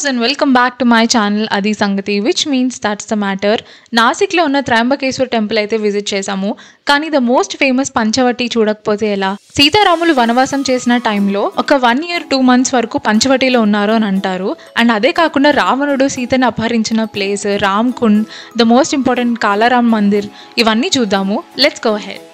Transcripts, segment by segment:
and welcome back to my channel Adi Sangati, which means that's the matter. నాసిక్లో ఉన్న Trimbakeshwar temple అయితే visit చేశాము. కానీ the most famous Panchavati చూడకపోతే ఎలా? సీతారాములు వనవాసం చేసిన టైంలో ఒక 1 year 2 months వరకు పంచవటిలో ఉన్నారు అని అంటారు. అండ్ అదే కాకుండా రావణుడు సీతని అపహరించిన place, Ram Kund, the most important Kalaram Mandir, ఇవన్నీ చూద్దాము. Let's go ahead.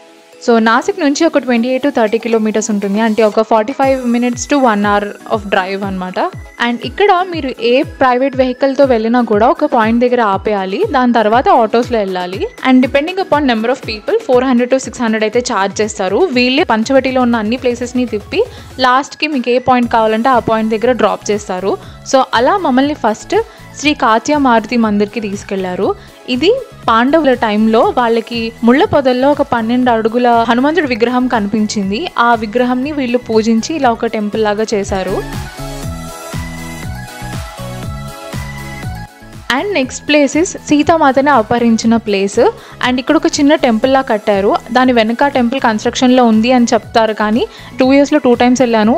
So Nashik నుంచి ఒక 28 to 30 kilometers ఉంటుంది, అంటే ఒక 45 minutes to 1 hour of drive అనమాట. అండ్ ఇక్కడ మీరు ఏ ప్రైవేట్ వెహికల్తో వెళ్ళినా కూడా ఒక పాయింట్ దగ్గర ఆపేయాలి, దాని తర్వాత ఆటోస్లో వెళ్ళాలి. And depending upon number of people 400 to 600 అయితే ఛార్జ్ చేస్తారు. వీళ్ళే పంచవటిలో ఉన్న అన్ని ప్లేసెస్ని తిప్పి లాస్ట్కి మీకు ఏ పాయింట్ కావాలంటే ఆ పాయింట్ దగ్గర డ్రాప్ చేస్తారు. సో అలా మమ్మల్ని ఫస్ట్ శ్రీ కాత్య మారుతి మందిర్కి తీసుకెళ్లారు. ఇది పాండవుల టైంలో వాళ్ళకి ముళ్ళ పొదల్లో ఒక 12 అడుగుల హనుమంతుడి విగ్రహం కనిపించింది. ఆ విగ్రహంని వీళ్ళు పూజించి ఇలా ఒక టెంపుల్ లాగా చేశారు. అండ్ నెక్స్ట్ ప్లేస్ ఇస్ సీతామాతని అపహరించిన ప్లేస్. అండ్ ఇక్కడ ఒక చిన్న టెంపుల్ లా కట్టారు. దాని వెనక టెంపుల్ కన్స్ట్రక్షన్లో ఉంది అని చెప్తారు, కానీ 2 yearsలో 2 times వెళ్ళాను,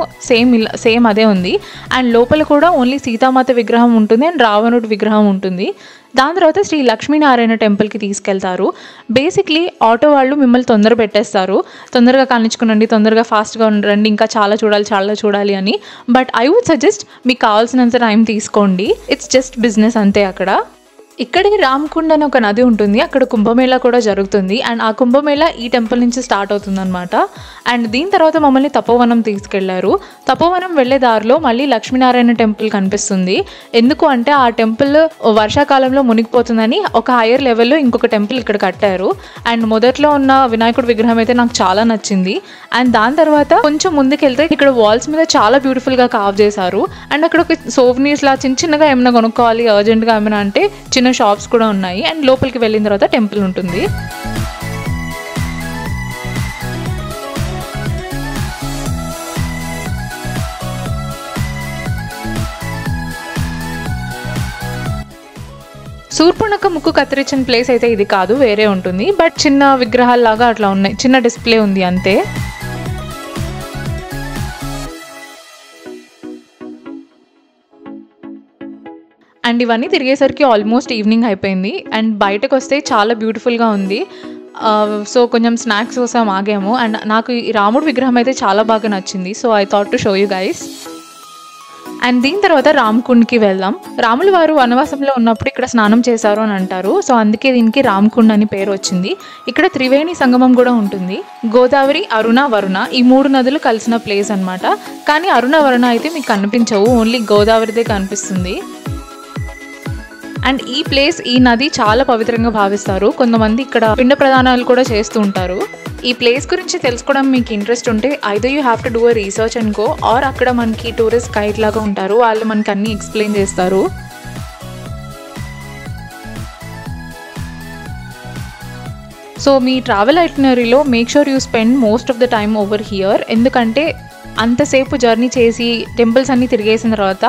సేమ్ అదే ఉంది. అండ్ లోపల కూడా ఓన్లీ సీతామాత విగ్రహం ఉంటుంది అండ్ రావణుడి విగ్రహం ఉంటుంది. దాని తర్వాత శ్రీ లక్ష్మీనారాయణ టెంపుల్కి తీసుకెళ్తారు. బేసిక్లీ ఆటో వాళ్ళు మిమ్మల్ని తొందర పెట్టేస్తారు, తొందరగా కానిచ్చుకునండి, తొందరగా ఫాస్ట్గా రండి, ఇంకా చాలా చూడాలి అని. బట్ ఐ వుడ్ సజెస్ట్ మీకు కావాల్సినంత టైం తీసుకోండి. ఇట్స్ జస్ట్ బిజినెస్ అంతే. అక్కడ ఇక్కడికి రామ్కుండ్ అని ఒక నది ఉంటుంది, అక్కడ కుంభమేళా కూడా జరుగుతుంది. అండ్ ఆ కుంభమేళా ఈ టెంపుల్ నుంచి స్టార్ట్ అవుతుంది అనమాట. అండ్ దీని తర్వాత మమ్మల్ని తపోవనం తీసుకెళ్లారు. తపోవనం వెళ్లే దారిలో మళ్ళీ లక్ష్మీనారాయణ టెంపుల్ కనిపిస్తుంది. ఎందుకు అంటే ఆ టెంపుల్ వర్షాకాలంలో మునిగిపోతుందని ఒక హైయర్ లెవెల్లో ఇంకొక టెంపుల్ ఇక్కడ కట్టారు. అండ్ మొదట్లో ఉన్న వినాయకుడి విగ్రహం అయితే నాకు చాలా నచ్చింది. అండ్ దాని తర్వాత కొంచెం ముందుకెళ్తే ఇక్కడ వాల్స్ మీద చాలా బ్యూటిఫుల్గా కార్వ్ చేశారు. అండ్ అక్కడ ఒక సోవెనీర్స్ లా చిన్నగా ఏమైనా కొనుక్కోవాలి అర్జెంట్గా ఏమైనా అంటే చిన్న షాప్స్ కూడా ఉన్నాయి. అండ్ లోపలికి వెళ్ళిన తర్వాత టెంపుల్ ఉంటుంది. శూర్పణఖ ముక్కు కత్తిరించిన ప్లేస్ అయితే ఇది కాదు, వేరే ఉంటుంది. బట్ చిన్న విగ్రహాల్లాగా అట్లా ఉన్నాయి, చిన్న డిస్ప్లే ఉంది అంతే. అండ్ ఇవన్నీ తిరిగేసరికి ఆల్మోస్ట్ ఈవినింగ్ అయిపోయింది. అండ్ బయటకు వస్తే చాలా బ్యూటిఫుల్గా ఉంది. సో కొంచెం స్నాక్స్ కోసం ఆగాము. అండ్ నాకు ఈ రాముడు విగ్రహం అయితే చాలా బాగా నచ్చింది. So I thought to show you guys. And దీని తర్వాత రామ్కుండ్కి వెళ్దాం. రాములు వారు వనవాసంలో ఉన్నప్పుడు ఇక్కడ స్నానం చేశారు అని అంటారు. సో అందుకే దీనికి రామ్కుండ్ అని పేరు వచ్చింది. ఇక్కడ త్రివేణి సంగమం కూడా ఉంటుంది. గోదావరి, అరుణ, వరుణ ఈ 3 నదులు కలిసిన ప్లేస్ అనమాట. కానీ అరుణ, వరుణ అయితే మీకు కనిపించవు, ఓన్లీ గోదావరిదే కనిపిస్తుంది. అండ్ ఈ నది చాలా పవిత్రంగా భావిస్తారు. కొంతమంది ఇక్కడ పిండ ప్రదానాలు కూడా చేస్తూ ఉంటారు. ఈ ప్లేస్ గురించి తెలుసుకోవడం మీకు ఇంట్రెస్ట్ ఉంటే either you have to do a research and go, or అక్కడ మనకి టూరిస్ట్ గైడ్ లాగా ఉంటారు, వాళ్ళు మనకి అన్ని ఎక్స్ప్లెయిన్ చేస్తారు. సో మీ ట్రావెల్ ఐటినరీలో make sure you spend most of the time over here. ఎందుకంటే అంతసేపు జర్నీ చేసి టెంపుల్స్ అన్నీ తిరిగేసిన తర్వాత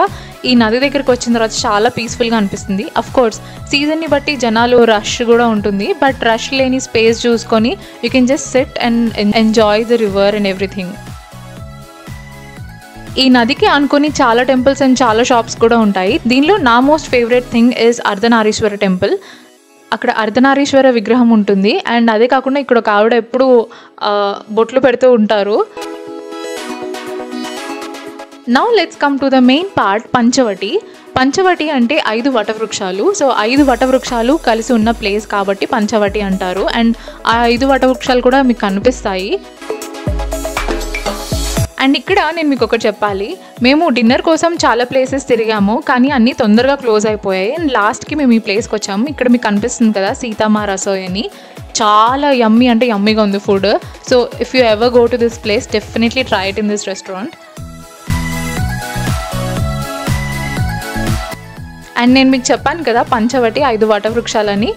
ఈ నది దగ్గరికి వచ్చిన తర్వాత చాలా పీస్ఫుల్గా అనిపిస్తుంది. అఫ్ కోర్స్ సీజన్ని బట్టి జనాలు రష్ కూడా ఉంటుంది, బట్ రష్ లేని స్పేస్ చూసుకొని you can just SIT and enjoy the river and everything. ఈ నదికి అనుకుని చాలా టెంపుల్స్ అండ్ చాలా షాప్స్ కూడా ఉంటాయి. దీనిలో నా most favourite thing is Ardhanarishvara temple. అక్కడ అర్ధనారీశ్వర విగ్రహం ఉంటుంది. అండ్ అదే కాకుండా ఇక్కడ ఒక ఆవిడ ఎప్పుడు బొట్లు పెడుతూ ఉంటారు. Now let's come to the main part, Panchavati. Panchavati అంటే 5 వటవృక్షాలు. సో 5 వటవృక్షాలు కలిసి ఉన్న ప్లేస్ కాబట్టి పంచవటి అంటారు. అండ్ ఆ 5 వటవృక్షాలు కూడా మీకు కనిపిస్తాయి. అండ్ ఇక్కడ నేను మీకు ఒకటి చెప్పాలి, మేము డిన్నర్ కోసం చాలా ప్లేసెస్ తిరిగాము, కానీ అన్నీ తొందరగా క్లోజ్ అయిపోయాయి. అండ్ లాస్ట్కి మేము ఈ ప్లేస్కి వచ్చాము. ఇక్కడ మీకు కనిపిస్తుంది కదా సీతమ్మ రసోయ్ అని, చాలా యమ్మీ అంటే యమ్మీగా ఉంది food. So if you ever go to this place definitely try it in this restaurant. And నేను మీకు చెప్పాను కదా పంచవటి 5 వటవృక్షాలని.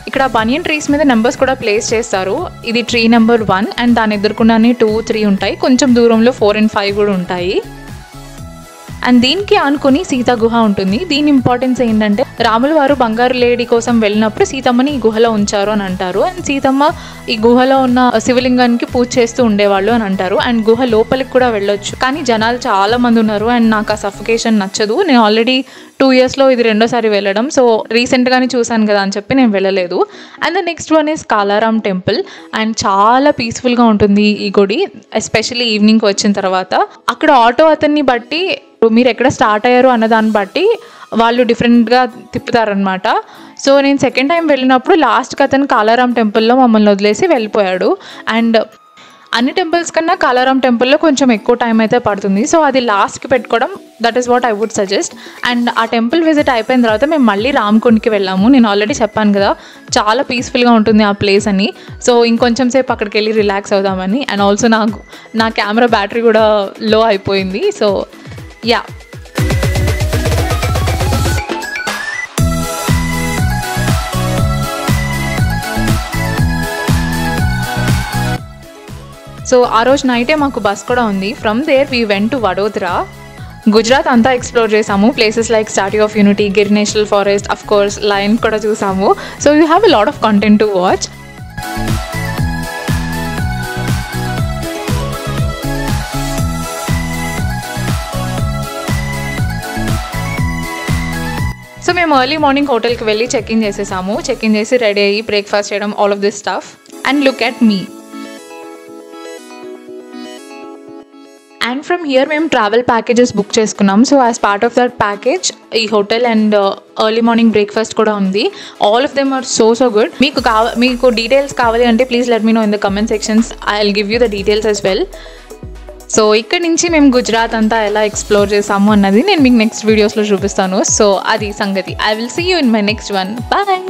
ఇక్కడ బనియన్ ట్రీస్ మీద నెంబర్స్ కూడా ప్లేస్ చేస్తారు. ఇది ట్రీ నెంబర్ 1 అండ్ దాని ఎదుర్కొండానే 2, 3 ఉంటాయి. కొంచెం దూరంలో 4 and 5 కూడా ఉంటాయి. అండ్ దీనికి ఆనుకొని సీత గుహ ఉంటుంది. దీని ఇంపార్టెన్స్ ఏంటంటే రాముల వారు బంగారు లేడీ కోసం వెళ్ళినప్పుడు సీతమ్మని ఈ గుహలో ఉంచారు అని అంటారు. అండ్ సీతమ్మ ఈ గుహలో ఉన్న శివలింగానికి పూజ చేస్తూ ఉండేవాళ్ళు అని అంటారు. అండ్ గుహ లోపలికి కూడా వెళ్ళొచ్చు, కానీ జనాలు చాలా మంది ఉన్నారు అండ్ నాకు ఆ సఫికేషన్ నచ్చదు. నేను ఆల్రెడీ 2 yearsలో ఇది రెండోసారి వెళ్ళడం, సో రీసెంట్గానే చూసాను కదా అని చెప్పి నేను వెళ్ళలేదు. And the next one is Kalaram temple. And చాలా పీస్ఫుల్గా ఉంటుంది ఈ గుడి, ఎస్పెషల్లీ ఈవినింగ్కి వచ్చిన తర్వాత. అక్కడ ఆటో అతన్ని బట్టి మీరు ఎక్కడ స్టార్ట్ అయ్యారు అన్న దాన్ని బట్టి వాళ్ళు డిఫరెంట్గా తిప్పుతారనమాట. సో నేను సెకండ్ టైం వెళ్ళినప్పుడు లాస్ట్కి అతను కాలారాం టెంపుల్లో మమ్మల్ని వదిలేసి వెళ్ళిపోయాడు. అండ్ అన్ని టెంపుల్స్ కన్నా కాలారాం టెంపుల్లో కొంచెం ఎక్కువ టైం అయితే పడుతుంది. సో అది లాస్ట్కి పెట్టుకోవడం, that is what I would suggest. And ఆ టెంపుల్ విజిట్ అయిపోయిన తర్వాత మేము మళ్ళీ రామకుండ్కి వెళ్ళాము. నేను ఆల్రెడీ చెప్పాను కదా చాలా పీస్ఫుల్గా ఉంటుంది ఆ ప్లేస్ అని. సో ఇంకొంచెం సేపు అక్కడికి వెళ్ళి రిలాక్స్ అవుదామని. అండ్ ఆల్సో నా కెమెరా బ్యాటరీ కూడా లో అయిపోయింది. సో యా, సో ఆ రోజు నైటే మాకు బస్ కూడా ఉంది. From there we went to Vadodara. Gujarat అంతా ఎక్స్ప్లోర్ చేసాము. Places like statue of unity, Gir national forest, of course lion కూడా చూసాము. So you have a lot of content to watch. So మేము ఎర్లీ మార్నింగ్ హోటల్కి వెళ్ళి చెక్ఇన్ చేసేసాము. చెక్ఇన్ చేసి రెడీ అయ్యి బ్రేక్ఫాస్ట్ చేయడం, all of this stuff. And look at me. And from here మేము ట్రావెల్ ప్యాకేజెస్ బుక్ చేసుకున్నాం. So as part of that package ఈ hotel and early morning breakfast కూడా ఉంది. All of them are so good. మీకు details కావాలి అంటే please let me know in the comment sections. I will give you the details as well. So ఇక్కడ నుంచి మేము గుజరాత్ అంతా ఎలా ఎక్స్ప్లోర్ చేసాము అన్నది నేను మీకు నెక్స్ట్ వీడియోస్లో చూపిస్తాను. సో అది సంగతి. I will see you in my next one. Bye.